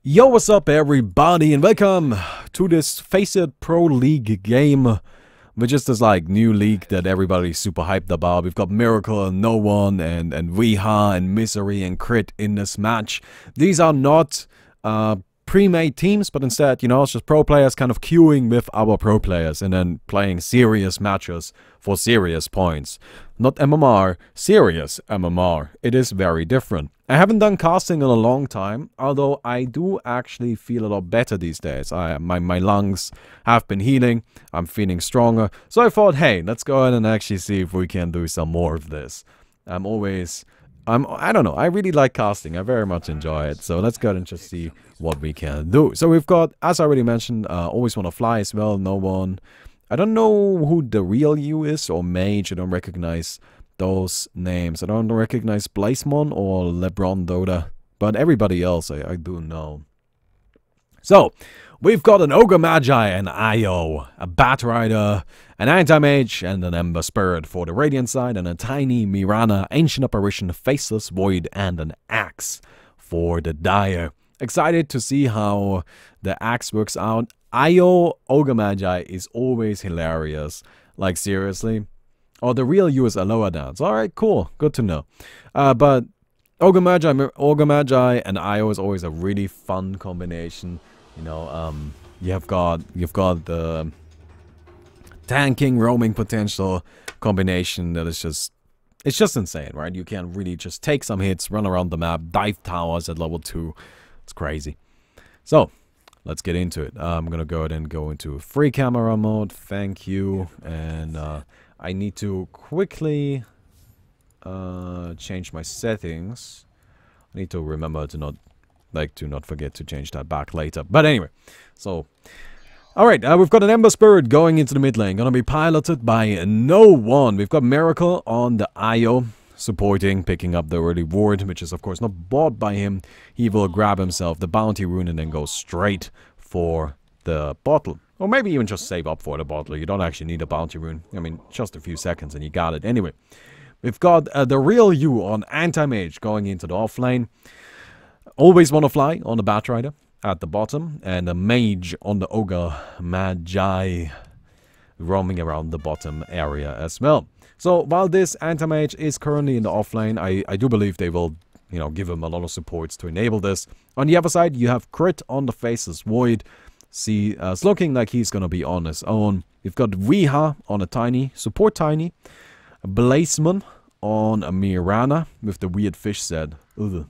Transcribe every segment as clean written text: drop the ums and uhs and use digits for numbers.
Yo, what's up everybody, and welcome to this Face It Pro League game, which is this like new league that everybody's super hyped about. We've got Miracle and No One and Weha and Misery and Crit in this match. These are not pre-made teams, but instead, you know, it's just pro players kind of queuing with our pro players and then playing serious matches for serious points. Not MMR, serious MMR. It is very different. I haven't done casting in a long time, although I do actually feel a lot better these days. My lungs have been healing, I'm feeling stronger, so I thought, hey, let's go ahead and actually see if we can do some more of this. I don't know, I really like casting, I very much enjoy it, so let's go ahead and just see what we can do. So we've got, as I already mentioned, Always Wanna Fly as well, No One. I don't know who the real you is, or Mage, I don't recognize those names. I don't recognize Blazemon or LeBron Dota, but everybody else I do know. So, we've got an Ogre Magi, an Io, a Bat Rider, an Anti-Mage, and an Ember Spirit for the Radiant side, and a Tiny Mirana, Ancient Apparition, Faceless Void, and an Axe for the Dire. Excited to see how the Axe works out. Io Ogre Magi is always hilarious, like seriously. Oh, the real you is a lower dance. Alright, cool. Good to know. But Ogre Magi and Io is always a really fun combination. You know, you've got the tanking, roaming potential combination that is just, it's just insane, right? You can really just take some hits, run around the map, dive towers at level 2. It's crazy. So, let's get into it. I'm gonna go ahead and go into free camera mode. Thank you. And I need to quickly change my settings. I need to remember to not forget to change that back later. But anyway, so alright, we've got an Ember Spirit going into the mid lane. Gonna be piloted by No One. We've got Miracle on the Io, supporting, picking up the early ward, which is of course not bought by him. He will grab himself the bounty rune and then go straight for the bottle. Or maybe even just save up for the bottle. You don't actually need a bounty rune. I mean, just a few seconds and you got it. Anyway, we've got the real you on Anti-Mage going into the off lane. Always Wanna Fly on the Bat Rider at the bottom. And a Mage on the Ogre Magi roaming around the bottom area as well. So while this Anti-Mage is currently in the off lane, I do believe they will, you know, give him a lot of supports to enable this. On the other side, you have Crit on the Faceless Void. See, it's looking like he's gonna be on his own. You've got Weha on a Tiny, support Tiny. Blazemon on a Mirana with the weird fish set. Ugh,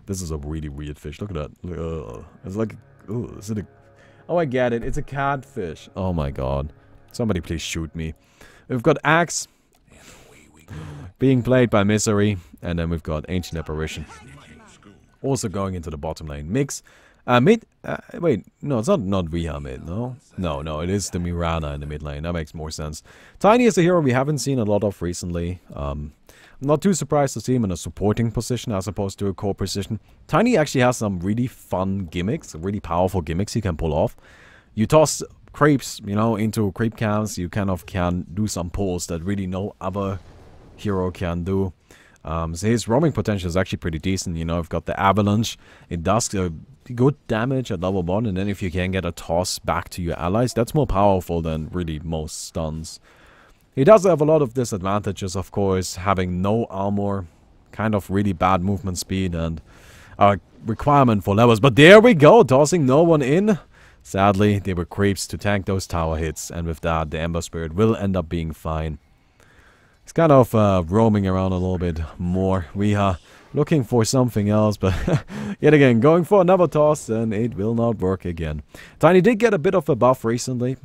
this is a really weird fish. Look at that. It's like, is it a... Oh, I get it. It's a catfish. Oh my god. Somebody please shoot me. We've got Axe being played by Misery. And then we've got Ancient Apparition also going into the bottom lane. Mix. Mid, wait, no, it's not Weha mid, no? No, it is the Mirana in the mid lane, that makes more sense. Tiny is a hero we haven't seen a lot of recently. I'm not too surprised to see him in a supporting position as opposed to a core position. Tiny actually has some really fun gimmicks, really powerful gimmicks he can pull off. You toss creeps, you know, into creep camps, you kind of can do some pulls that really no other hero can do. So his roaming potential is actually pretty decent, you know, I've got the Avalanche, it does good damage at level 1, and then if you can get a toss back to your allies, that's more powerful than really most stuns. He does have a lot of disadvantages, of course, having no armor, kind of really bad movement speed, and a requirement for levels. But there we go, tossing No One in. Sadly, they were creeps to tank those tower hits, and with that, the Ember Spirit will end up being fine. He's kind of roaming around a little bit more. We are looking for something else, but yet again, going for another toss, and it will not work again. Tiny did get a bit of a buff recently,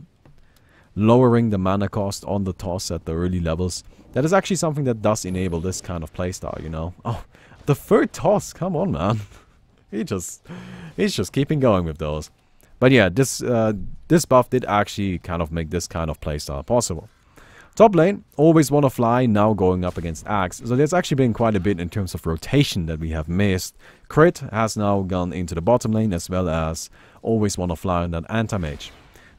lowering the mana cost on the toss at the early levels. That is actually something that does enable this kind of playstyle, you know. Oh, the third toss, come on, man. He's just keeping going with those. But yeah, this buff did actually kind of make this kind of playstyle possible. Top lane, Always Wanna Fly, now going up against Axe. So there's actually been quite a bit in terms of rotation that we have missed. Crit has now gone into the bottom lane, as well as Always Wanna Fly on that Anti-Mage.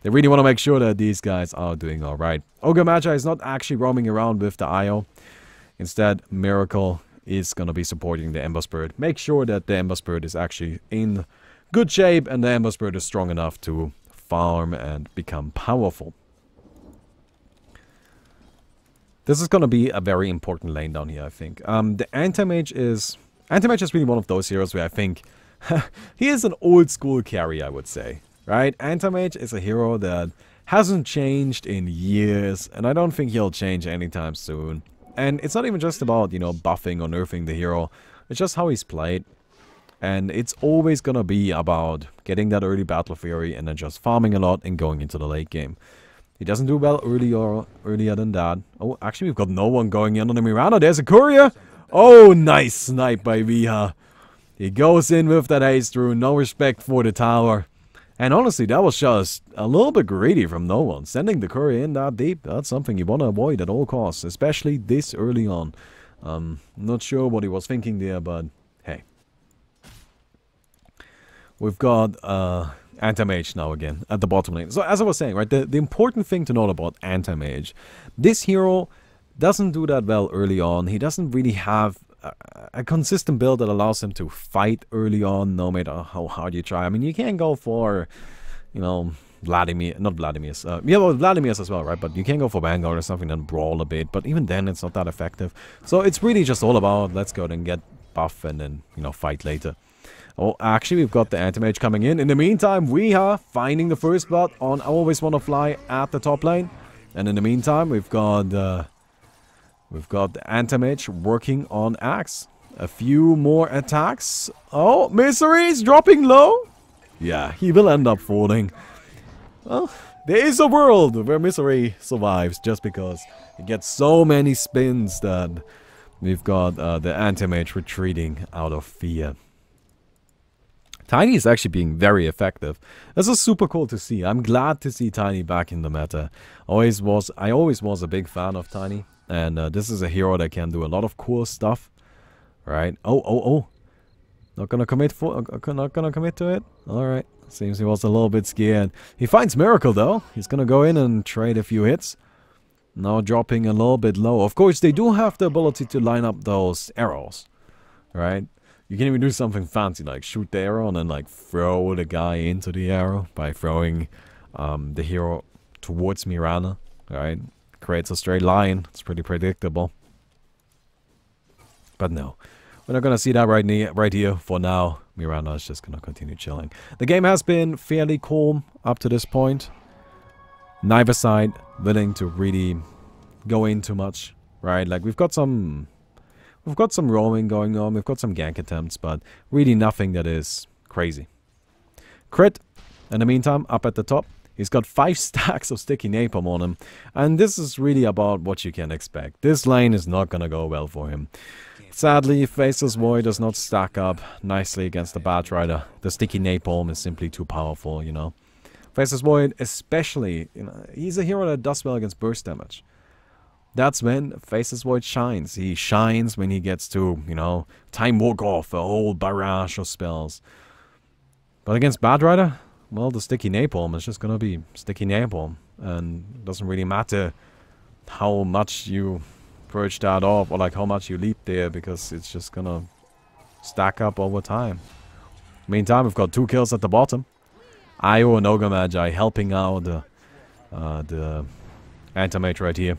They really want to make sure that these guys are doing alright. Ogre Magi is not actually roaming around with the Io. Instead, Miracle is going to be supporting the Ember Spirit. Make sure that the Ember Spirit is actually in good shape, and the Ember Spirit is strong enough to farm and become powerful. This is going to be a very important lane down here, I think. The Anti-Mage is... Anti-Mage is really one of those heroes where I think... he is an old school carry, I would say. Right? Anti-Mage is a hero that hasn't changed in years, and I don't think he'll change anytime soon. And it's not even just about, you know, buffing or nerfing the hero. It's just how he's played. And it's always gonna be about getting that early battle fury and then just farming a lot and going into the late game. He doesn't do well earlier than that. Oh, actually, we've got no one going in on the Mirana. There's a courier. Oh, nice snipe by Viha. He goes in with that haste rune. No respect for the tower. And honestly, that was just a little bit greedy from no one. Sending the courier in that deep, that's something you want to avoid at all costs. Especially this early on. Not sure what he was thinking there, but hey. We've got Anti-Mage now again at the bottom lane. So as I was saying, right, the important thing to note about Anti-Mage, this hero doesn't do that well early on. He doesn't really have a consistent build that allows him to fight early on, no matter how hard you try. I mean, you can go for, you know, Vladimir's. Yeah, well, Vladimir's as well, right? But you can go for Vanguard or something and brawl a bit. But even then, it's not that effective. So it's really just all about, let's go and get buff and then, you know, fight later. Oh, actually, we've got the Anti-Mage coming in. In the meantime, we are finding the first blood on Always Wanna Fly at the top lane. And in the meantime, we've got the Anti-Mage working on Axe. A few more attacks. Oh, Misery's dropping low. Yeah, he will end up falling. Well, there is a world where Misery survives just because he gets so many spins that we've got the Anti-Mage retreating out of fear. Tiny is actually being very effective. This is super cool to see. I'm glad to see Tiny back in the meta. I always was a big fan of Tiny. And this is a hero that can do a lot of cool stuff. Right? Oh. Not gonna commit to it? Alright. Seems he was a little bit scared. He finds Miracle though. He's gonna go in and trade a few hits. Now dropping a little bit low. Of course, they do have the ability to line up those arrows. Right? You can even do something fancy like shoot the arrow and then like throw the guy into the arrow by throwing the hero towards Mirana. Right? Creates a straight line. It's pretty predictable. But no. We're not going to see that right here. For now, Mirana is just going to continue chilling. The game has been fairly calm up to this point. Neither side willing to really go in too much. Right? Like we've got some roaming going on. We've got some gank attempts. But really nothing that is crazy. Crit, in the meantime, up at the top. He's got 5 stacks of sticky napalm on him. And this is really about what you can expect. This lane is not going to go well for him. Sadly, Faceless Void does not stack up nicely against the Batrider. The sticky napalm is simply too powerful, you know. Faceless Void especially, you know, he's a hero that does well against burst damage. That's when Faceless Void shines. He shines when he gets to, you know, time walk off a whole barrage of spells. But against Batrider, well, the sticky napalm is just gonna be sticky napalm. And it doesn't really matter how much you purge that off or like how much you leap there, because it's just gonna stack up over time. Meantime, we've got 2 kills at the bottom. Io and Ogre Magi helping out the Anti-Mage right here.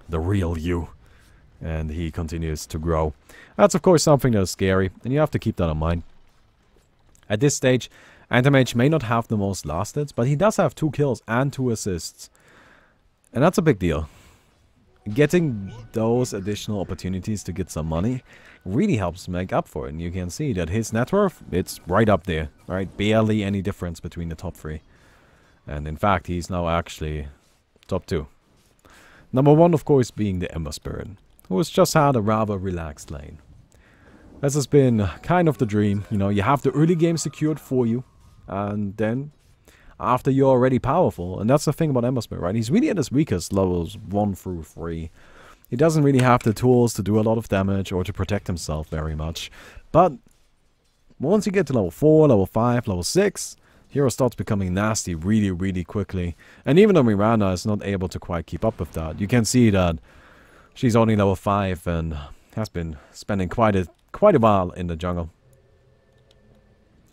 The real you. And he continues to grow. That's of course something that is scary, and you have to keep that in mind. At this stage, Anti-Mage may not have the most last hits, but he does have 2 kills and 2 assists. And that's a big deal. Getting those additional opportunities to get some money really helps make up for it. And you can see that his net worth, it's right up there. Right? Barely any difference between the top 3. And in fact, he's now actually top 2. Number 1, of course, being the Ember Spirit, who has just had a rather relaxed lane. This has been kind of the dream. You know, you have the early game secured for you. And then, after you're already powerful, and that's the thing about Ember Spirit, right? He's really at his weakest levels 1 through 3. He doesn't really have the tools to do a lot of damage or to protect himself very much. But once you get to level 4, level 5, level 6, hero starts becoming nasty really, really quickly. And even though Mirana is not able to quite keep up with that, you can see that she's only level 5 and has been spending quite a while in the jungle.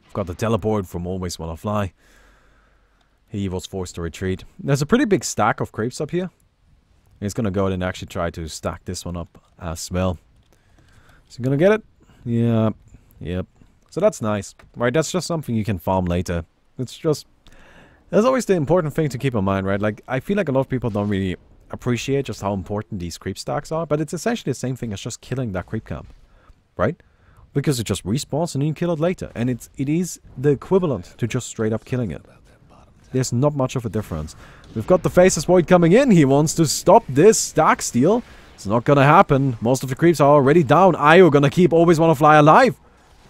We've got the teleport from Always Wanna Fly. He was forced to retreat. There's a pretty big stack of creeps up here. He's gonna go ahead and actually try to stack this one up as well. Is he gonna get it? Yeah. Yep. So that's nice. Right, that's just something you can farm later. It's just... There's always the important thing to keep in mind, right? Like, I feel like a lot of people don't really appreciate just how important these creep stacks are, but it's essentially the same thing as just killing that creep camp, right? Because it just respawns and you kill it later. And it is the equivalent to just straight up killing it. There's not much of a difference. We've got the Faceless Void coming in. He wants to stop this stack steal. It's not gonna happen. Most of the creeps are already down. Io gonna keep Always Wanna Fly alive.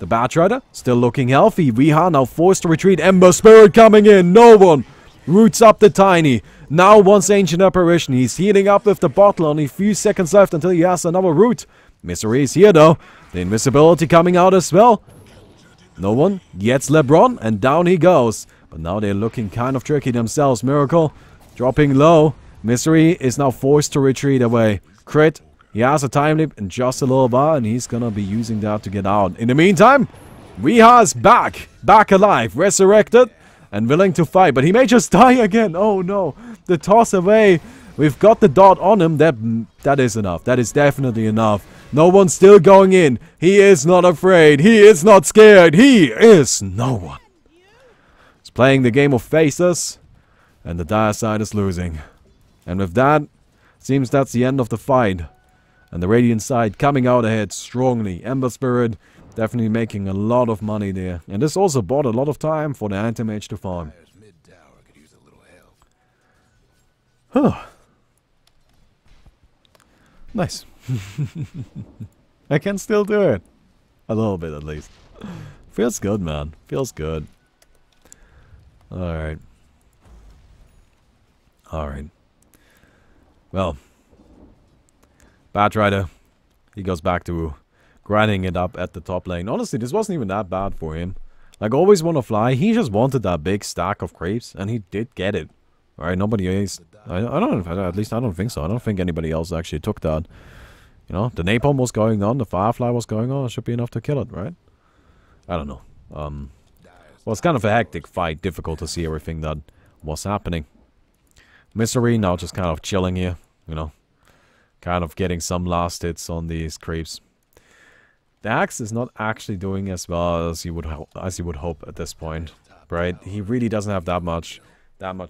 The Bat Rider still looking healthy. Weeha now forced to retreat. Ember Spirit coming in. No one roots up the Tiny. Now wants Ancient Apparition. He's healing up with the bottle. Only a few seconds left until he has another root. Misery is here though. The invisibility coming out as well. No one gets LeBron and down he goes. But now they're looking kind of tricky themselves. Miracle dropping low. Misery is now forced to retreat away. Crit. He has a time leap in just a little while, and he's gonna be using that to get out. In the meantime, Weeha's back. Back alive. Resurrected. And willing to fight. But he may just die again. Oh no. The toss away. We've got the dot on him. That is enough. That is definitely enough. No one's still going in. He is not afraid. He is not scared. He is no one. He's playing the game of faces. And the dire side is losing. And with that, seems that's the end of the fight. And the Radiant side coming out ahead strongly. Ember Spirit definitely making a lot of money there. And this also bought a lot of time for the Anti-Mage to farm. Huh. Nice. I can still do it. A little bit at least. Feels good, man. Feels good. Alright. Alright. Well. Bat Rider. He goes back to grinding it up at the top lane. Honestly, this wasn't even that bad for him. Like, Always Wanna Fly, he just wanted that big stack of creeps, and he did get it. Alright, nobody else... I don't know, at least I don't think so. I don't think anybody else actually took that. You know, the Napalm was going on, the Firefly was going on, it should be enough to kill it, right? I don't know. Well, it's kind of a hectic fight, difficult to see everything that was happening. Misery now just kind of chilling here, you know. Kind of getting some last hits on these creeps. The Axe is not actually doing as well as you would hope at this point, right? He really doesn't have that much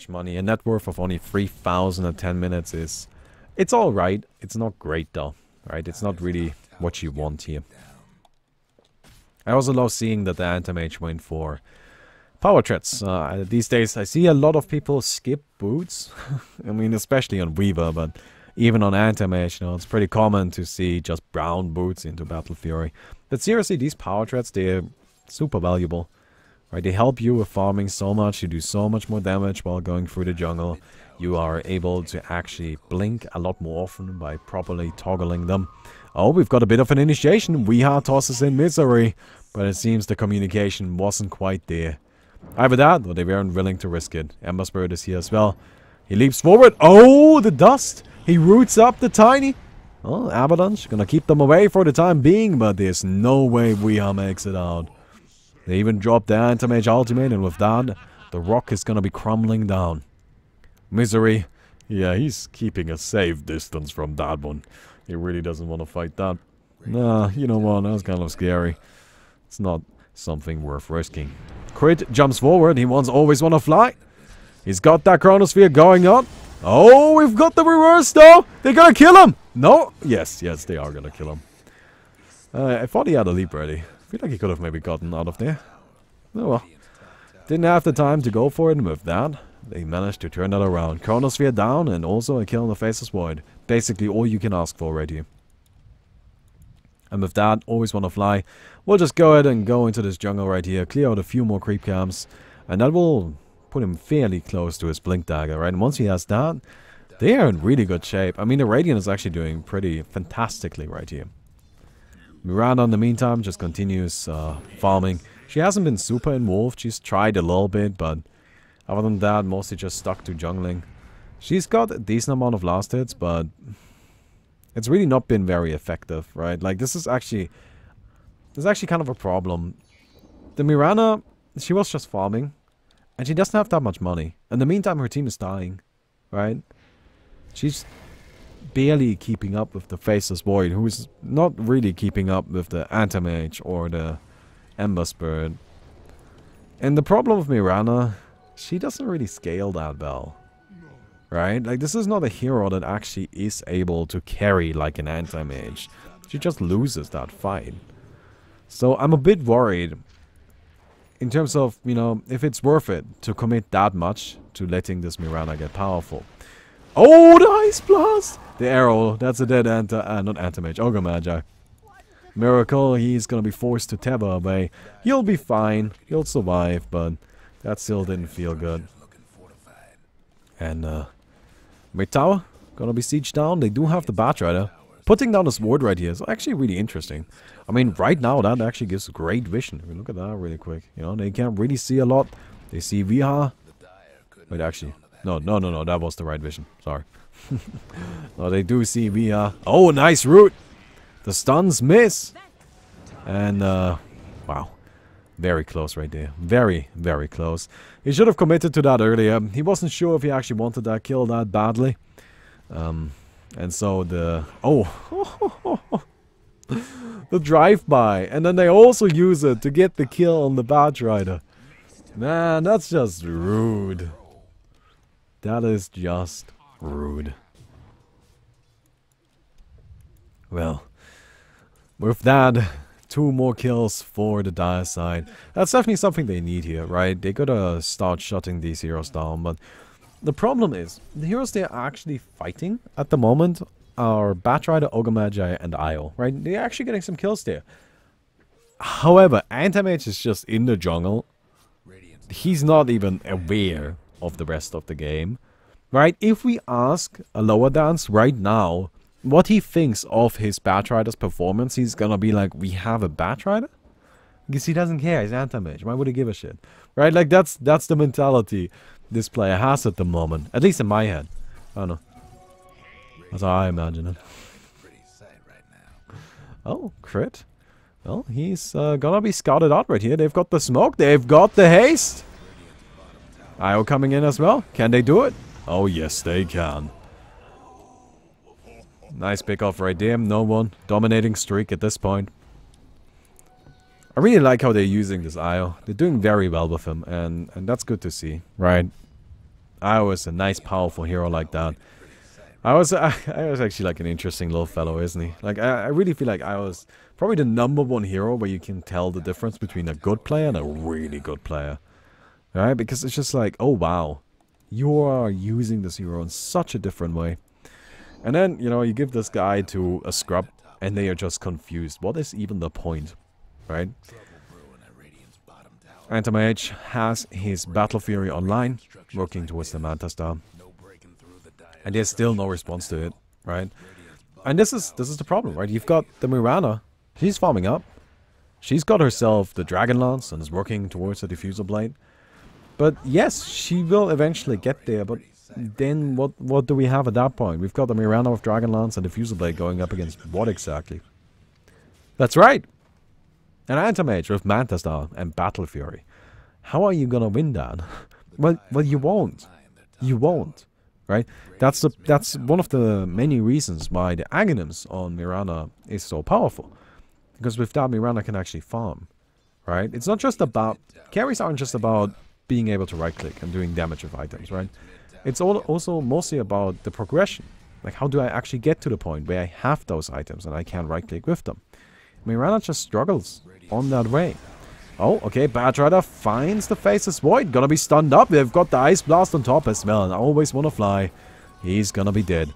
money. A net worth of only 3,000 at 10 minutes is... It's alright. It's not great though, right? It's not really what you want here. I also love seeing that the Anti-Mage went for power threats. These days I see a lot of people skip boots. I mean, especially on Weaver, but even on Anti-Mage, you know, it's pretty common to see just brown boots into Battle Fury. But seriously, these power threats, they're super valuable. Right, they help you with farming so much, you do so much more damage while going through the jungle. You are able to actually blink a lot more often by properly toggling them. Oh, we've got a bit of an initiation. Weeha tosses in Misery, but it seems the communication wasn't quite there. Either that, or they weren't willing to risk it. Ember Spirit is here as well. He leaps forward. Oh, the dust! He roots up the Tiny. Oh, Avalanche gonna keep them away for the time being, but there's no way Weeha makes it out. They even dropped the Anti-Mage ultimate, and with that, the rock is gonna be crumbling down. Misery, yeah, he's keeping a safe distance from that one. He really doesn't want to fight that. Nah, you know what, that's kind of scary. It's not something worth risking. Crit jumps forward, he Always Wanna Fly. He's got that Chronosphere going on. Oh, we've got the reverse though! They're gonna kill him! No? Yes, they are gonna kill him. I thought he had a leap ready. I feel like he could have maybe gotten out of there. Oh well. Didn't have the time to go for it, and with that, they managed to turn that around. Chronosphere down, and also a kill in the Faceless Void. Basically all you can ask for right here. And with that, Always Wanna Fly. We'll just go ahead and go into this jungle right here, clear out a few more creep camps, and that will put him fairly close to his Blink Dagger, right? And once he has that, they are in really good shape. I mean, the Radiant is actually doing pretty fantastically right here. Miranda, in the meantime, just continues farming. She hasn't been super involved. She's tried a little bit, but other than that, mostly just stuck to jungling. She's got a decent amount of last hits, but it's really not been very effective, right? Like, this is actually kind of a problem. The Mirana, she was just farming. And she doesn't have that much money. In the meantime, her team is dying. Right? She's barely keeping up with the Faceless Void, who is not really keeping up with the Anti-Mage or the Ember Spirit. And the problem with Mirana, she doesn't really scale that well. Right? Like, this is not a hero that actually is able to carry like an Anti-Mage. She just loses that fight. So I'm a bit worried in terms of, you know, if it's worth it to commit that much to letting this Mirana get powerful. Oh, the Ice Blast! The arrow, that's a dead not Anti-Mage, Ogre Magi. Miracle, he's gonna be forced to tether away. He'll be fine, he'll survive, but that still didn't feel good. And, Mid Tower, gonna be sieged down. They do have the Batrider. Putting down the sword right here is actually really interesting. I mean, right now, that actually gives great vision. I mean, look at that really quick. You know, they can't really see a lot. They see Viha. Wait, actually. No, that was the right vision. Sorry. No, they do see Viha. Oh, nice root. The stuns miss. And, wow. Very close right there. Very, very close. He should have committed to that earlier. He wasn't sure if he actually wanted that kill that badly. And so the... Oh! The drive-by. And then they also use it to get the kill on the Batrider. Man, that's just rude. That is just rude. Well, with that, 2 more kills for the dire side. That's definitely something they need here, right? They gotta start shutting these heroes down, but the problem is, the heroes they're actually fighting at the moment are Batrider, Ogre Magi, and Io, right? They're actually getting some kills there. However, Anti-Mage is just in the jungle. He's not even aware of the rest of the game, right? If we ask a Lower Dance right now what he thinks of his Batrider's performance, he's gonna be like, we have a Batrider? Because he doesn't care, he's Anti-Mage. Why would he give a shit? Right? Like, that's the mentality this player has at the moment. At least in my head. I don't know. That's how I imagine it. Oh, crit. Well, he's gonna be scouted out right here. They've got the smoke. They've got the haste. Io coming in as well. Can they do it? Oh, yes, they can. Nice pick off right there. No one. Dominating streak at this point. I really like how they're using this Io. They're doing very well with him, and that's good to see, right? Io is a nice, powerful hero like that. I was actually like an interesting little fellow, isn't he? Like, I really feel like Io is probably the #1 hero where you can tell the difference between a good player and a really good player. Right? Because it's just like, oh wow, you are using this hero in such a different way. And then, you know, you give this guy to a scrub, and they are just confused. What is even the point? Right? Anti-Mage has his Battle Fury online, working towards the Manta Star. And there's still no response to it, right? And this is the problem, right? You've got the Mirana. She's farming up. She's got herself the Dragon Lance and is working towards the Diffusal Blade. But yes, she will eventually get there, but then what do we have at that point? We've got the Mirana with Dragon Lance and Diffusal Blade going up against what exactly? That's right! An Anti-Mage with Manta Star and Battle Fury. How are you gonna win that? Well, you won't. You won't. Right? That's one of the many reasons why the Aghanim's on Mirana is so powerful. Because with that, Mirana can actually farm. Right? It's not just about... Carries aren't just about being able to right-click and doing damage with items, right? It's also mostly about the progression. Like, how do I actually get to the point where I have those items and I can right-click with them? Mirana just struggles on that way. Oh, okay, Batrider finds the Faceless Void. Gonna be stunned up. They've got the Ice Blast on top as well. And I always want to fly. He's gonna be dead.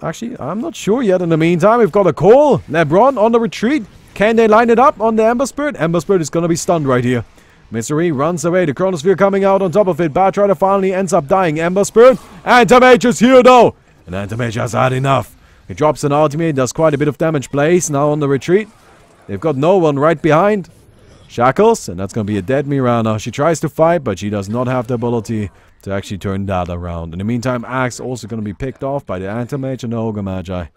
Actually, I'm not sure yet. In the meantime, we've got a call. LeBron on the retreat. Can they line it up on the Ember Spirit? Ember Spirit is gonna be stunned right here. Misery runs away. The Chronosphere coming out on top of it. Batrider finally ends up dying. Ember Spirit. Anti-Mage is here though. And Anti-Mage has had enough. He drops an ultimate. Does quite a bit of damage. Blaze now on the retreat. They've got no one right behind. Shackles, and that's going to be a dead Mirana. She tries to fight, but she does not have the ability to actually turn that around. In the meantime, Axe also going to be picked off by the Anti-Mage and the Ogre Magi.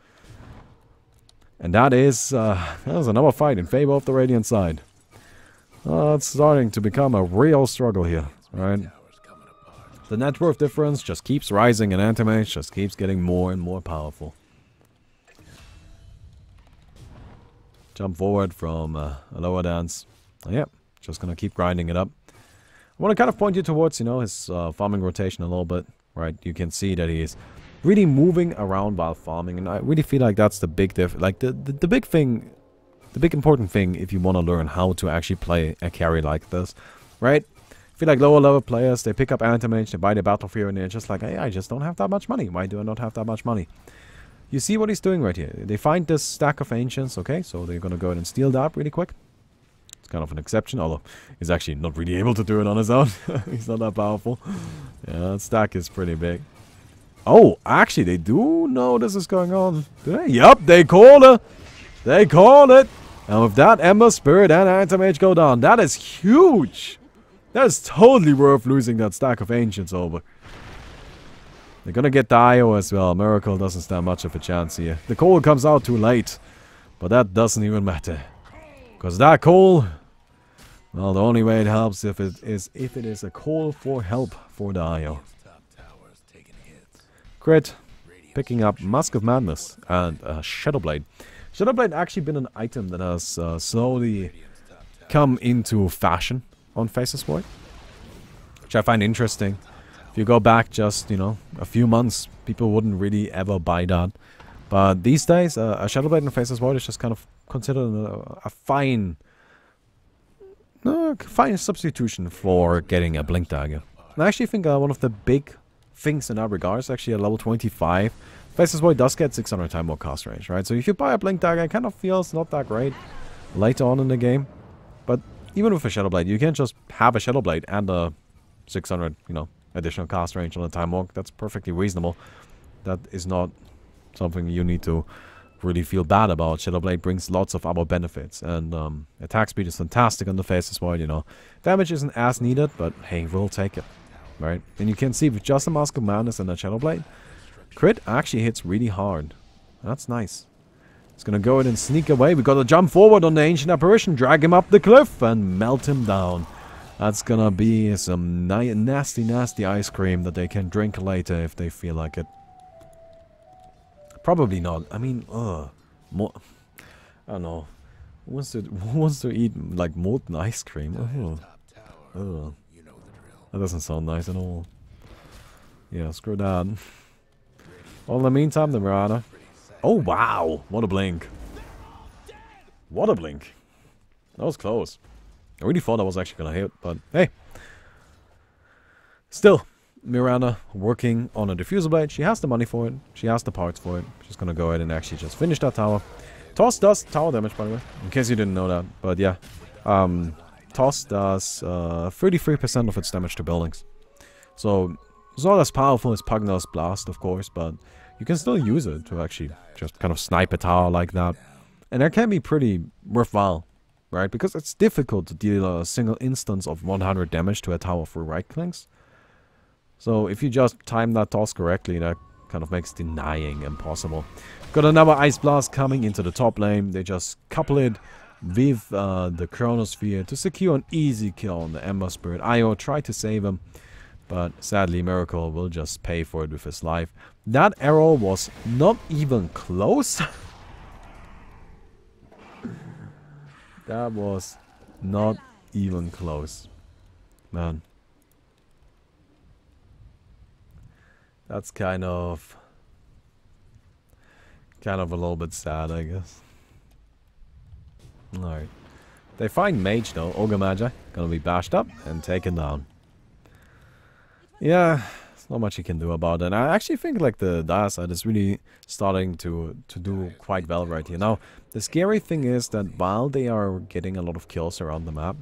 And that was another fight in favor of the Radiant side. It's starting to become a real struggle here, right? The net worth difference just keeps rising and Anti-Mage just keeps getting more and more powerful. Jump forward from a lower dance. Yeah, just gonna keep grinding it up. I want to kind of point you towards, you know, his farming rotation a little bit, right? You can see that he's really moving around while farming, and I really feel like that's the big the big thing, the big important thing if you want to learn how to actually play a carry like this, right? I feel like lower level players, they pick up Anti-Mage, they buy the Battlefield, and they're just like, hey, I just don't have that much money. Why do I not have that much money? You see what he's doing right here. They find this stack of Ancients, okay? So they're gonna go ahead and steal that really quick. It's kind of an exception, although he's actually not really able to do it on his own. He's not that powerful. Yeah, that stack is pretty big. Oh, actually, they do know this is going on. Do they? Yup, they called it. They called it. And with that, Ember Spirit and Anti-Mage go down. That is huge. That is totally worth losing that stack of Ancients over. They're gonna get the IO as well. Miracle doesn't stand much of a chance here. The call comes out too late. But that doesn't even matter. Because that call... Well, the only way it helps if it is a call for help for the IO. Crit. Picking up Mask of Madness and Shadowblade. Shadowblade actually been an item that has slowly come into fashion on Faceless Void, which I find interesting. If you go back just, you know, a few months, people wouldn't really ever buy that. But these days, a Shadowblade in Faceless Void is just kind of considered a fine substitution for getting a Blink Dagger. And I actually think one of the big things in that regard is actually at level 25. Faceless Void does get 600 time more cast range, right? So if you buy a Blink Dagger, it kind of feels not that great later on in the game. But even with a Shadowblade, you can just have a Shadowblade and a 600, you know, additional cast range on a Time Walk. That's perfectly reasonable. That is not something you need to really feel bad about. Shadowblade brings lots of other benefits, and attack speed is fantastic on the Faceless Void, you know. Damage isn't as needed, but hey, we'll take it, right? And you can see with just a Mask of Madness and a Shadowblade, crit actually hits really hard. That's nice. It's gonna go ahead and sneak away. We gotta jump forward on the Ancient Apparition, drag him up the cliff, and melt him down. That's gonna be some nasty, nasty ice cream that they can drink later if they feel like it. Probably not. I mean, I don't know. Who wants to eat like molten ice cream? That doesn't sound nice at all. Yeah, screw that. Well, in the meantime, the Mirana. Oh wow! What a blink! What a blink! That was close. I really thought I was actually gonna hit, but hey. Still, Mirana working on a Diffuser Blade. She has the money for it. She has the parts for it. She's gonna go ahead and actually just finish that tower. Toss does tower damage, by the way, in case you didn't know that. But yeah, Toss does 33% of its damage to buildings. So it's not as powerful as Pugna's Blast, of course, but you can still use it to actually just kind of snipe a tower like that. And that can be pretty worthwhile, right? Because it's difficult to deal a single instance of 100 damage to a tower through right clicks. So if you just time that toss correctly, that kind of makes denying impossible. Got another Ice Blast coming into the top lane. They just couple it with the Chronosphere to secure an easy kill on the Ember Spirit. IO tried to save him, but sadly Miracle will just pay for it with his life. That arrow was not even close. That was not even close. Man. That's kind of a little bit sad, I guess. Alright. They find Mage though, Ogre Magi, gonna be bashed up and taken down. Yeah, there's not much you can do about it. And I actually think like the Dire side is really starting to do quite well right here. Now, the scary thing is that while they are getting a lot of kills around the map,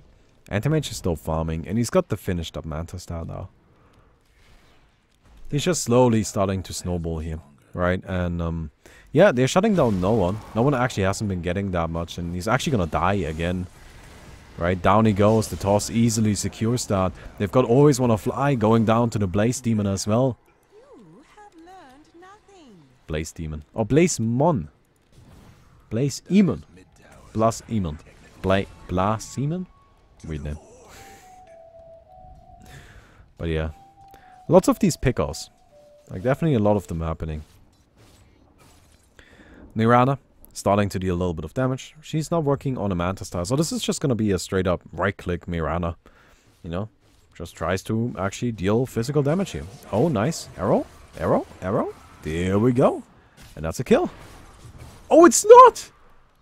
Anti-Mage is still farming, and he's got the finished up Manta style now. He's just slowly starting to snowball here, right? And yeah, they're shutting down no one. No one actually hasn't been getting that much, and he's actually gonna die again. Right, down he goes. The toss easily secures that. They've got Always Wanna Fly going down to the Blaze Demon as well. Blaze Demon. Or Blaze Mon. Blaze Emon. Blast Emon. Blast Emon? Weird name. But yeah. Lots of these pickles. Like, definitely a lot of them happening. Mirana, starting to deal a little bit of damage. She's not working on a Manta style, so this is just going to be a straight up right-click Mirana. You know, just tries to actually deal physical damage here. Oh, nice. Arrow, arrow, arrow. There we go. And that's a kill. Oh, it's not!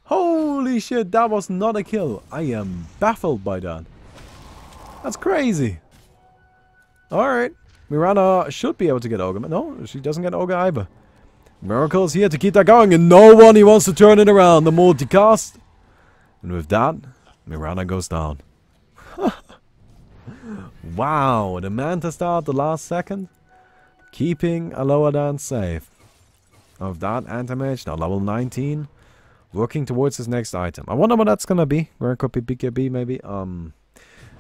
Holy shit, that was not a kill. I am baffled by that. That's crazy. Alright. Mirana should be able to get Ogre. No, she doesn't get Ogre either. Miracle's here to keep that going, and no one he wants to turn it around. The multicast. And with that, Mirana goes down. Wow, the Manta start the last second. Keeping a lower than safe. Of that, Anti-Mage, now level 19. Working towards his next item. I wonder what that's gonna be. Where it could be BKB maybe.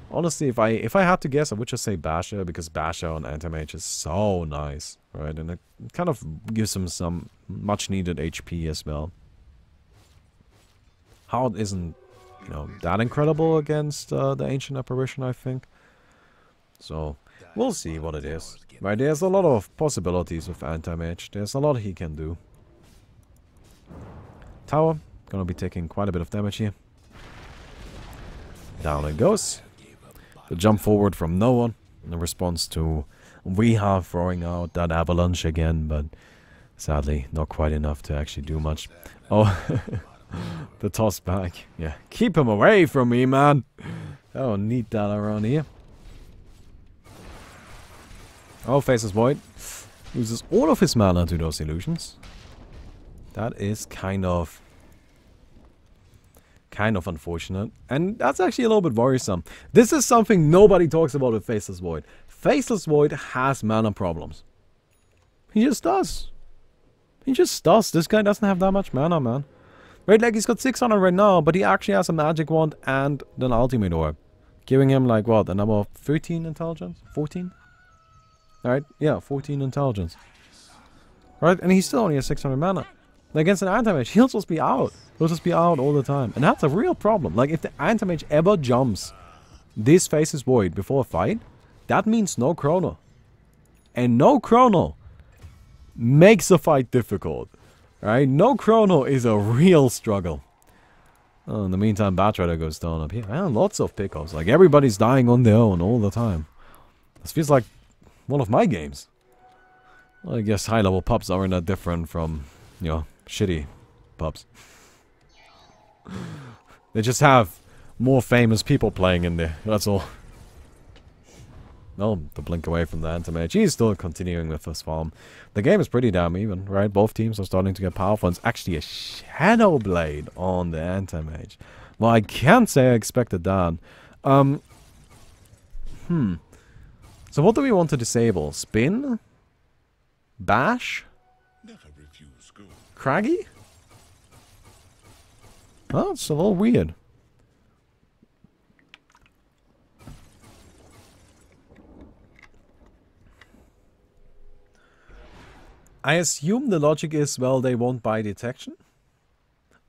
Honestly, if I had to guess, I would just say Basher, because Basher on Anti-Mage is so nice, right? And it kind of gives him some much needed HP as well. Howard isn't, you know, that incredible against the Ancient Apparition, I think. So, we'll see what it is. Right, there's a lot of possibilities with Anti-Mage. There's a lot he can do. Tower, gonna be taking quite a bit of damage here. Down it goes. The jump forward from no one in response to Weha throwing out that avalanche again, but sadly not quite enough to actually do much. Oh, the toss back. Yeah, keep him away from me, man. I don't need that around here. Oh, Faceless Void loses all of his mana to those illusions. That is kind of unfortunate. And that's actually a little bit worrisome. This is something nobody talks about with Faceless Void. Faceless Void has mana problems. He just does. He just does. This guy doesn't have that much mana, man. Right, like he's got 600 right now, but he actually has a magic wand and an ultimate orb. Giving him like what, a number of 13 intelligence? 14? Alright, yeah, 14 intelligence. Right, and he still only has 600 mana. Against an Anti-Mage, he'll just be out. He'll just be out all the time. And that's a real problem. Like, if the Anti-Mage ever jumps this Faceless Void before a fight, that means no Chrono. And no Chrono makes a fight difficult. Right? No Chrono is a real struggle. Oh, in the meantime, Batrider goes down up here. And lots of pickups. Like, everybody's dying on their own all the time. This feels like one of my games. Well, I guess high-level pups aren't that different from, you know, shitty pubs. They just have more famous people playing in there, that's all. No, to blink away from the Anti-Mage. He's still continuing with his farm. The game is pretty damn even, right? Both teams are starting to get powerful. It's actually a Shadow Blade on the Anti-Mage. Well, I can't say I expected that. So what do we want to disable? Spin? Bash? Craggy? Oh, it's a little weird. I assume the logic is, well, they won't buy detection.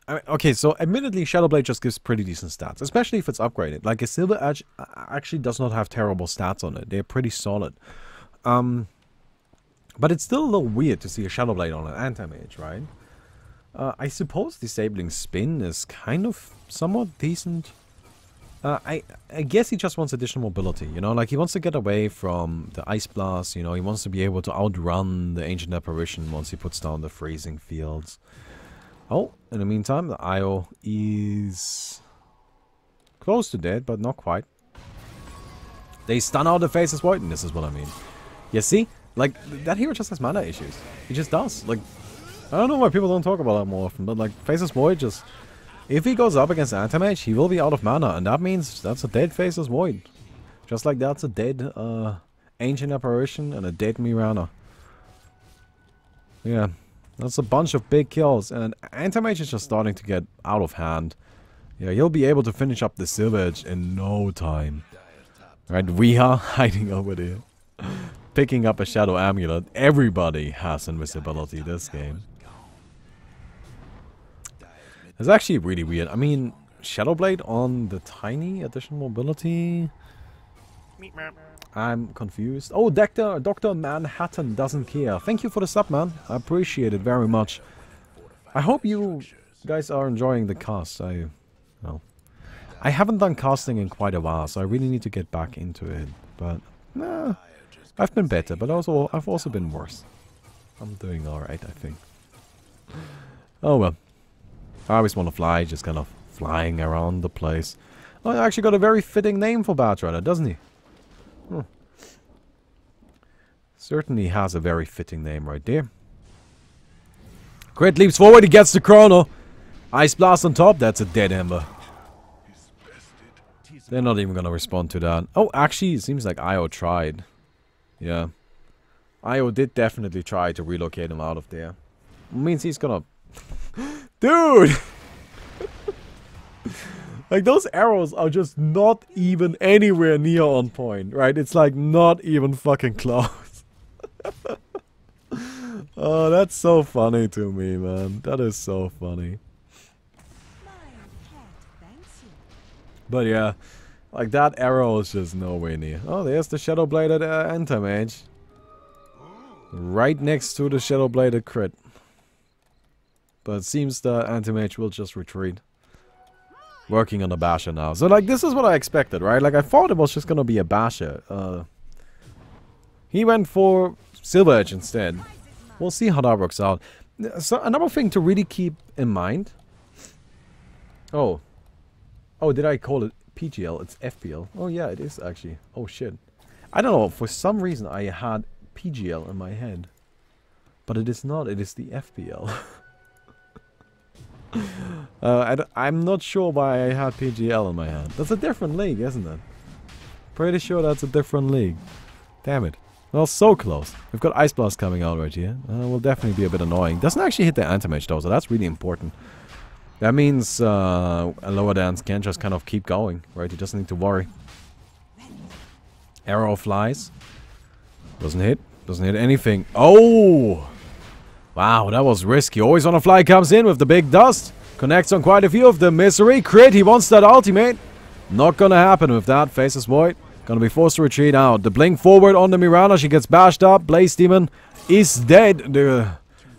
I mean, okay, so admittedly, Shadowblade just gives pretty decent stats, especially if it's upgraded. Like, a Silver Edge actually does not have terrible stats on it. They're pretty solid. But it's still a little weird to see a Shadowblade on an Anti-Mage, right? I suppose disabling Spin is kind of somewhat decent. I guess he just wants additional mobility, you know? Like, he wants to get away from the Ice Blast, you know? He wants to be able to outrun the Ancient Apparition once he puts down the freezing fields. Oh, in the meantime, the IO is close to dead, but not quite. They stun out the Faceless Void, and this is what I mean. You see? Like, that hero just has mana issues. He just does. Like, I don't know why people don't talk about that more often, but like, Faceless Void just... If he goes up against Anti-Mage, he will be out of mana, and that means that's a dead Faceless Void. Just like that's a dead Ancient Apparition and a dead Mirana. Yeah, that's a bunch of big kills, and Anti-Mage is just starting to get out of hand. Yeah, he'll be able to finish up the Silver Edge in no time. Right, we are hiding over there. Picking up a Shadow Amulet. Everybody has invisibility this game. It's actually really weird. I mean, Shadowblade on the tiny additional mobility? I'm confused. Oh, Dr. Manhattan doesn't care. Thank you for the sub, man. I appreciate it very much. I hope you guys are enjoying the cast. Well, I haven't done casting in quite a while, so I really need to get back into it. But, nah, I've been better, but I've also been worse. I'm doing alright, I think. Oh well. I always want to fly, just kind of flying around the place. Oh, he actually got a very fitting name for Batrider, doesn't he? Hmm. Certainly has a very fitting name right there. Crit leaps forward, he gets the chrono. Ice Blast on top, that's a dead ember. They're not even gonna respond to that. Oh, actually, it seems like Io tried. Yeah. Io did definitely try to relocate him out of there. Means he's gonna... Dude! Like, those arrows are just not even anywhere near on point, right? It's like not even fucking close. Oh, that's so funny to me, man. That is so funny. But yeah, like that arrow is just nowhere near. Oh, there's the Shadow-Bladed Anti-Mage. Right next to the Shadow-Bladed crit. But it seems the Anti-Mage will just retreat. Working on a basher now. So like this is what I expected, right? Like I thought it was just gonna be a basher. He went for Silver Edge instead. We'll see how that works out. So another thing to really keep in mind. Oh, did I call it PGL? It's FPL. Oh yeah, it is actually. Oh shit. I don't know, for some reason I had PGL in my head. But it is not, it is the FPL. I'm not sure why I had PGL in my head. That's a different league, isn't it? Pretty sure that's a different league. Damn it. Well, so close. We've got Ice Blast coming out right here. Will definitely be a bit annoying. Doesn't actually hit the Anti-Mage though, so that's really important. That means a lower dance can just kind of keep going, right? He doesn't need to worry. Arrow flies. Doesn't hit. Doesn't hit anything. Oh! Wow, that was risky. Always on a fly comes in with the big dust. Connects on quite a few of them. Misery crit. He wants that ultimate. Not gonna happen with that. Faces Void. Gonna be forced to retreat out. The blink forward on the Mirana. She gets bashed up. Blaze Demon is dead. The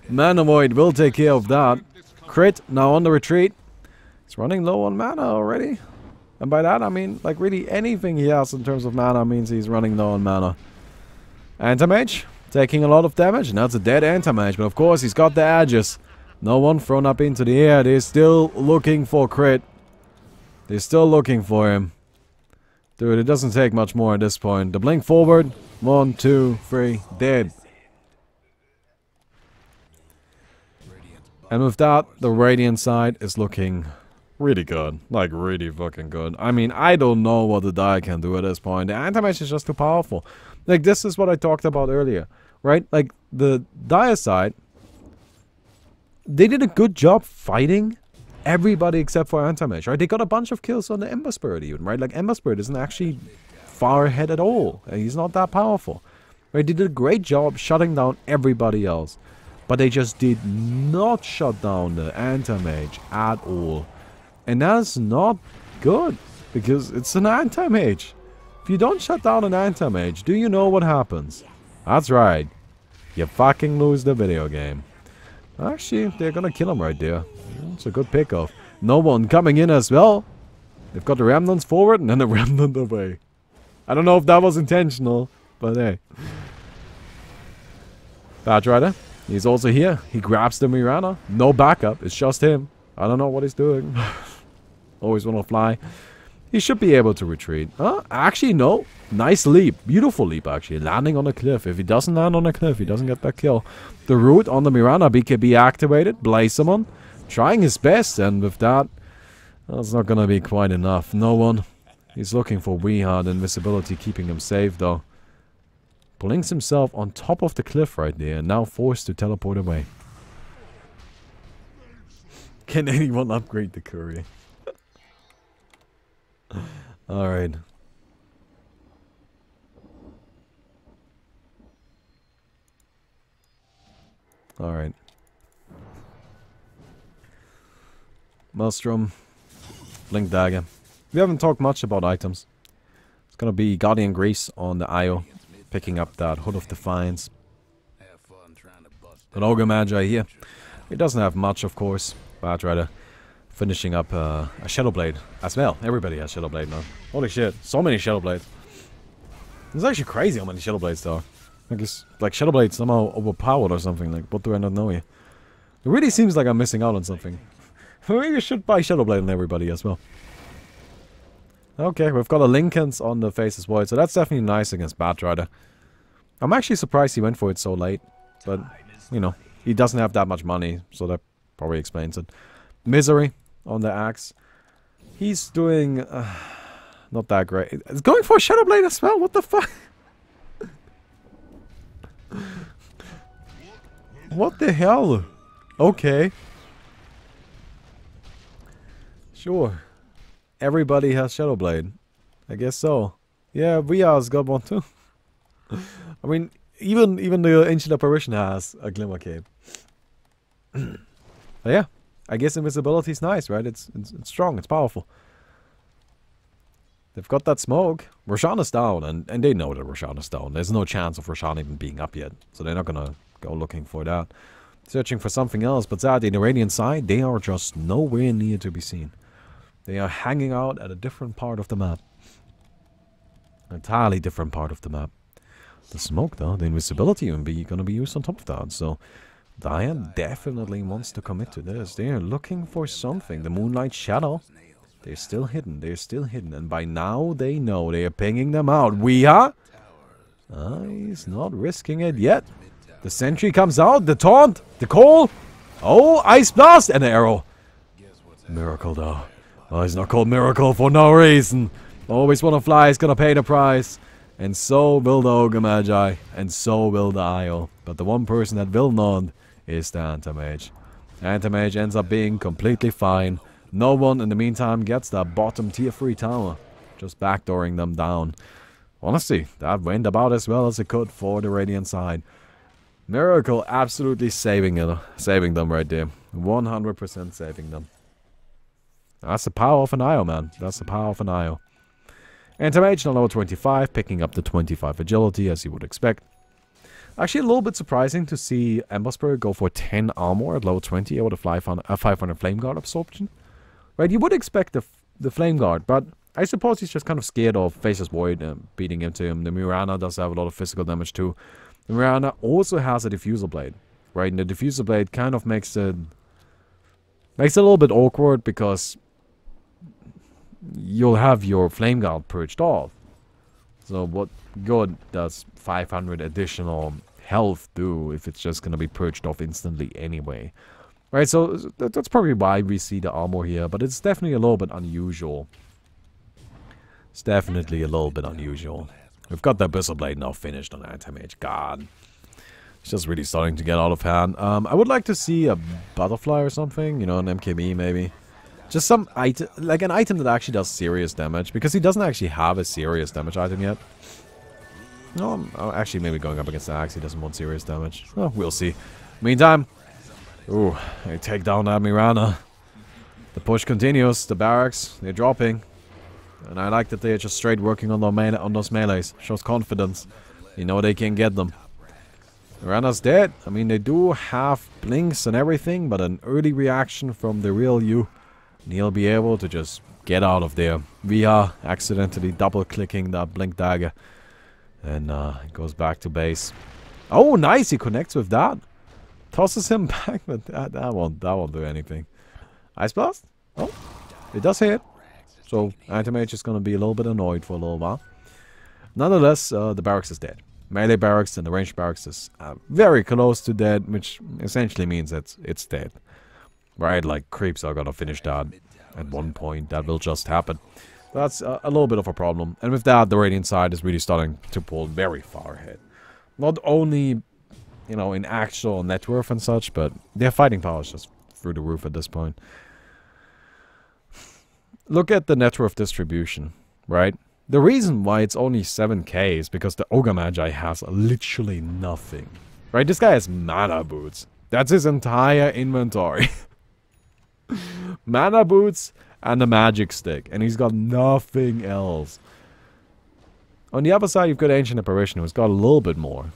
Mana Void will take care of that. Crit now on the retreat. He's running low on mana already. And by that I mean like really anything he has in terms of mana means he's running low on mana. Anti-Mage taking a lot of damage. And that's a dead Anti-Mage. But of course he's got the edges. No one thrown up into the air. They're still looking for crit. They're still looking for him. Dude, it doesn't take much more at this point. The blink forward. 1, 2, 3. Dead. And with that, the Radiant side is looking really good. Like, really fucking good. I mean, I don't know what the Dire can do at this point. The Anti-Mage is just too powerful. Like, this is what I talked about earlier. Right? Like, the Dire side, they did a good job fighting everybody except for Anti-Mage, right? They got a bunch of kills on the Ember Spirit even, right? Like, Ember Spirit isn't actually far ahead at all. He's not that powerful. Right? They did a great job shutting down everybody else. But they just did not shut down the Anti-Mage at all. And that's not good. Because it's an Anti-Mage. If you don't shut down an Anti-Mage, do you know what happens? That's right. You fucking lose the video game. Actually, they're gonna kill him right there. It's a good pickoff. No one coming in as well. They've got the Remnants forward and then the Remnant away. I don't know if that was intentional, but hey. Batrider. He's also here. He grabs the Mirana. No backup. It's just him. I don't know what he's doing. Always want to fly. He should be able to retreat. Actually, no. Nice leap. Beautiful leap, actually. Landing on a cliff. If he doesn't land on a cliff, he doesn't get that kill. The root on the Mirana BKB activated. Blaze Summon. Trying his best. And with that, that's not going to be quite enough. No one. He's looking for Weehard invisibility, keeping him safe, though. Blinks himself on top of the cliff right there, and now forced to teleport away. Can anyone upgrade the courier? Alright. Alright. Maelstrom. Blink Dagger. We haven't talked much about items. It's gonna be Guardian Grease on the IO. Picking up that Hood of Defiance. An Ogre Magi here. He doesn't have much, of course. But rather finishing up a Shadow Blade as well. Everybody has Shadow Blade now. Holy shit. So many Shadow Blades. It's actually crazy how many Shadow Blades there are. Like Shadow Blade somehow overpowered or something. Like, what do I not know here? It really seems like I'm missing out on something. Maybe I should buy Shadow Blade on everybody as well. Okay, we've got a Lincoln's on the Faceless Void, so that's definitely nice against Batrider. I'm actually surprised he went for it so late. But, you know, he doesn't have that much money, so that probably explains it. Misery on the Axe. He's doing not that great. It's going for a Shadow Blade as well, what the fuck? What the hell? Okay. Sure. Everybody has Shadow Blade. I guess so. Yeah, Ria's got one too. I mean, even the Ancient Apparition has a Glimmer Cape. But yeah, I guess invisibility is nice, right? It's strong, it's powerful. They've got that smoke. Roshan is down, and they know that Roshan is down. There's no chance of Roshan even being up yet, so they're not gonna go looking for that. Searching for something else, but that in the Radiant side, they are just nowhere near to be seen. They are hanging out at a different part of the map. An entirely different part of the map. The smoke, though, the invisibility will be gonna be used on top of that, so Diane definitely wants to commit to this. They are looking for something. The Moonlight Shadow. They're still hidden. They're still hidden. And by now, they know they are pinging them out. We are? He's not risking it yet. The Sentry comes out. The Taunt. The Call. Oh, Ice Blast. And an arrow. Miracle, though. Oh, he's not called Miracle for no reason. Always wanna fly. He's gonna pay the price. And so will the Ogre Magi. And so will the IO. But the one person that will not is the Anti-Mage. Anti-Mage ends up being completely fine. No one in the meantime gets that bottom tier 3 tower. Just backdooring them down. Honestly, that went about as well as it could for the Radiant side. Miracle absolutely saving them right there. 100% saving them. That's the power of an IO, man. That's the power of an IO. Anti-Mage on level 25, picking up the 25 agility as you would expect. Actually, a little bit surprising to see Ember Spirit go for 10 armor at level 20 with a 500 Flame Guard absorption. Right, you would expect the Flame Guard, but I suppose he's just kind of scared of Faceless Void beating into him. The Mirana does have a lot of physical damage too. The Mirana also has a Diffusal Blade, right? And the Diffusal Blade kind of makes it a little bit awkward because you'll have your Flame Guard purged off. So what good does 500 additional health do if it's just going to be purged off instantly anyway? Right, so that's probably why we see the armor here, but it's definitely a little bit unusual. It's definitely a little bit unusual. We've got the Abyssal Blade now finished on Anti-Mage. God. It's just really starting to get out of hand. I would like to see a Butterfly or something, you know, an MKB maybe. Just some item, like an item that actually does serious damage, because he doesn't actually have a serious damage item yet. No, actually maybe going up against the Axe, he doesn't want serious damage. Well, we'll see. Meantime, ooh, they take down that Mirana. The push continues, the barracks, they're dropping. And I like that they're just straight working on those melees. Shows confidence. You know they can get them. Mirana's dead. I mean, they do have blinks and everything, but an early reaction from the real you. And he'll be able to just get out of there. We are accidentally double-clicking that blink dagger. And it goes back to base. Oh, nice! He connects with that. Tosses him back, but that won't do anything. Ice Blast? Oh, it does hit. So, Anti-Mage is going to be a little bit annoyed for a little while. Nonetheless, the barracks is dead. Melee barracks and the ranged barracks is very close to dead, which essentially means that it's dead. Right, like creeps are going to finish that at one point. That will just happen. That's a little bit of a problem. And with that, the Radiant side is really starting to pull very far ahead. Not only, you know, in actual net worth and such, but their fighting power is just through the roof at this point. Look at the net worth distribution, right? The reason why it's only 7k is because the Ogre Magi has literally nothing. Right? This guy has mana boots. That's his entire inventory. Mana boots and a magic stick. And he's got nothing else. On the other side, you've got Ancient Apparition, who's got a little bit more.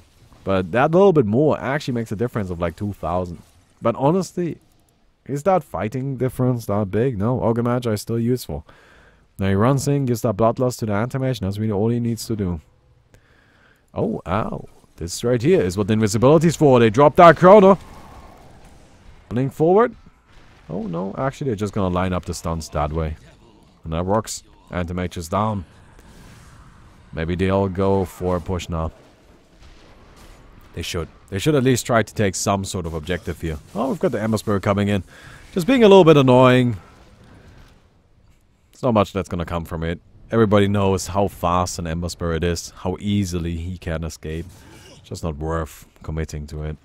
But that little bit more actually makes a difference of like 2,000. But honestly, is that fighting difference that big? No, Ogre Magi is still useful. Now he runs in, gives that Bloodlust to the Anti-Mage, and that's really all he needs to do. Oh, ow. This right here is what the invisibility is for. They drop that Chrono. Blink forward. Oh no, actually they're just gonna line up the stuns that way. And that works. Anti-Mage is down. Maybe they'll go for a push now. They should. They should at least try to take some sort of objective here. Oh, we've got the Ember Spirit coming in. Just being a little bit annoying. There's not much that's gonna come from it. Everybody knows how fast an Ember Spirit is. How easily he can escape. It's just not worth committing to it.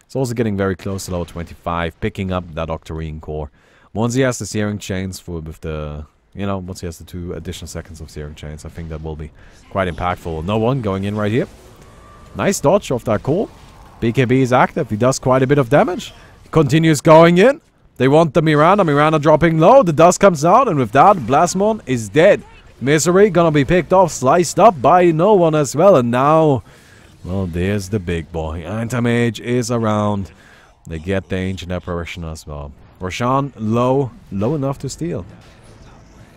It's also getting very close to level 25. Picking up that Octarine core. Once he has the Searing Chains with the... You know, once he has the 2 additional seconds of Searing Chains, I think that will be quite impactful. No one going in right here. Nice dodge off that core. BKB is active. He does quite a bit of damage. He continues going in. They want the Mirana. Mirana dropping low. The dust comes out. And with that, Blasmon is dead. Misery gonna be picked off. Sliced up by no one as well. And now, well, there's the big boy. Anti-Mage is around. They get the Ancient Apparition as well. Roshan, low. Low enough to steal.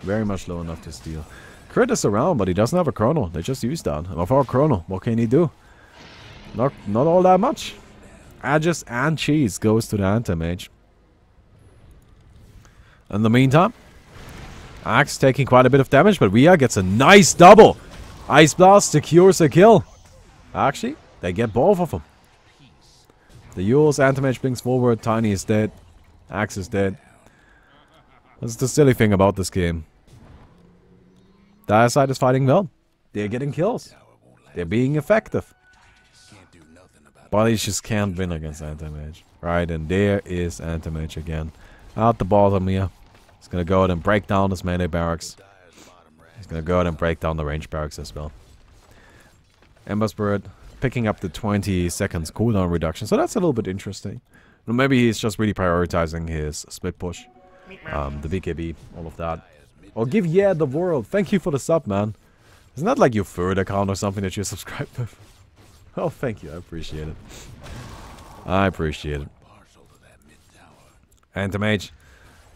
Very much low enough to steal. Crit is around, but he doesn't have a Chrono. They just used that. And without Chrono, what can he do? Not all that much. Aegis and Cheese goes to the Anti-Mage. In the meantime, Axe taking quite a bit of damage, but Rhea gets a nice double. Ice Blast secures a kill. Actually, they get both of them. The Yule's Anti-Mage blinks forward. Tiny is dead. Axe is dead. That's the silly thing about this game. Dire side is fighting well. They're getting kills. They're being effective. But he just can't win against Anti-Mage. Right, and there is Anti-Mage again. At the bottom here. He's gonna go ahead and break down his melee barracks. He's gonna go ahead and break down the range barracks as well. Ember Spirit picking up the 20 seconds cooldown reduction. So that's a little bit interesting. Or maybe he's just really prioritizing his split push. The BKB, all of that. Or give yeah the world. Thank you for the sub, man. Isn't that like your third account or something that you're subscribed with? Oh, thank you. I appreciate it. I appreciate it. Anti-Mage.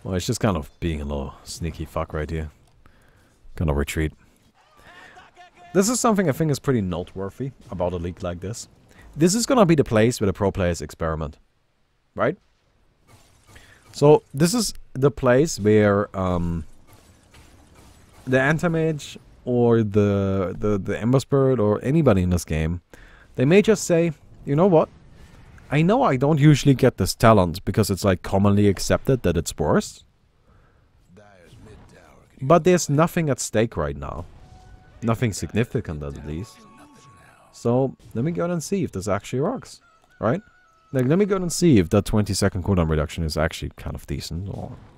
Well, it's just kind of being a little sneaky fuck right here. Gonna retreat. This is something I think is pretty noteworthy about a league like this. This is gonna be the place where the pro players experiment. Right? So, this is the place where the Anti-Mage or the Ember Spirit or anybody in this game, they may just say, you know what? I know I don't usually get this talent because it's like commonly accepted that it's worse. But there's nothing at stake right now. Nothing significant at least. So let me go ahead and see if this actually works. Right? Like, let me go ahead and see if that 20-second cooldown reduction is actually kind of decent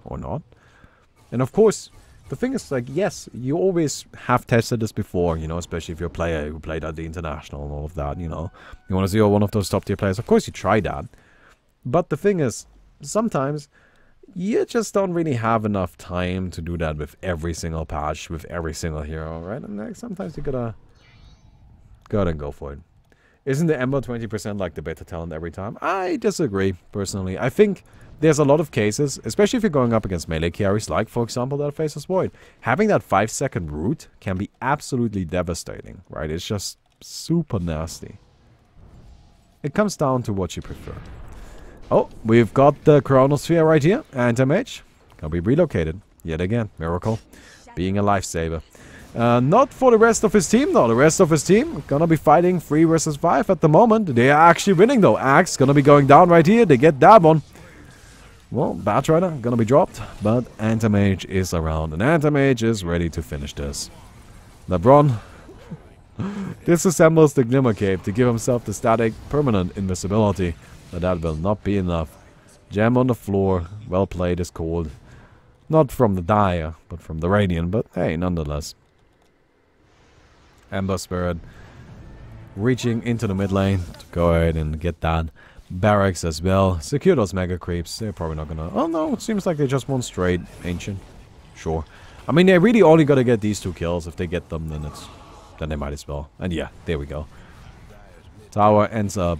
or not. And of course, the thing is, like, yes, you always have tested this before, you know, especially if you're a player who played at the International and all of that, you know. You want to see one of those top-tier players, of course you try that. But the thing is, sometimes you just don't really have enough time to do that with every single patch, with every single hero, right? And like, sometimes you gotta go ahead and go for it. Isn't the Ember 20% like the better talent every time? I disagree, personally. I think there's a lot of cases, especially if you're going up against melee carries, like, for example, that Faceless Void. Having that 5-second root can be absolutely devastating, right? It's just super nasty. It comes down to what you prefer. Oh, we've got the Chronosphere right here. Anti-Mage. Can be relocated. Yet again. Miracle. Being a lifesaver. Not for the rest of his team, though. The rest of his team gonna be fighting 3 versus 5 at the moment. They are actually winning, though. Axe gonna be going down right here. They get that one. Well, Batrider gonna be dropped, but Anti-Mage is around, and Anti-Mage is ready to finish this. LeBron disassembles the Glimmer Cape to give himself the static permanent invisibility, but that will not be enough. Gem on the floor, well played is called. Not from the Dire, but from the Radiant, but hey, nonetheless. Ember Spirit reaching into the mid lane to go ahead and get that. Barracks as well. Secure those mega creeps. They're probably not gonna... Oh no, it seems like they just want straight Ancient. sure. I mean, they really only gotta get these 2 kills. If they get them, then they might as well. And yeah, there we go. Tower ends up,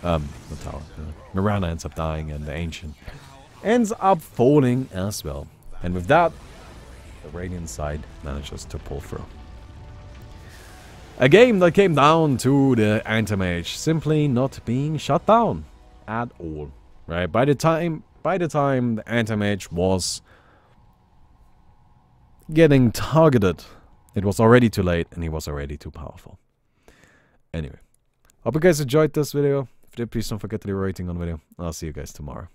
not tower. Mirana ends up dying, and the Ancient ends up falling as well. And with that, the Radiant side manages to pull through. A game that came down to the Anti-Mage simply not being shut down at all. Right? By the time the Anti-Mage was getting targeted, it was already too late and he was already too powerful. Anyway, hope you guys enjoyed this video. If you did, please don't forget to leave a rating on the video. I'll see you guys tomorrow.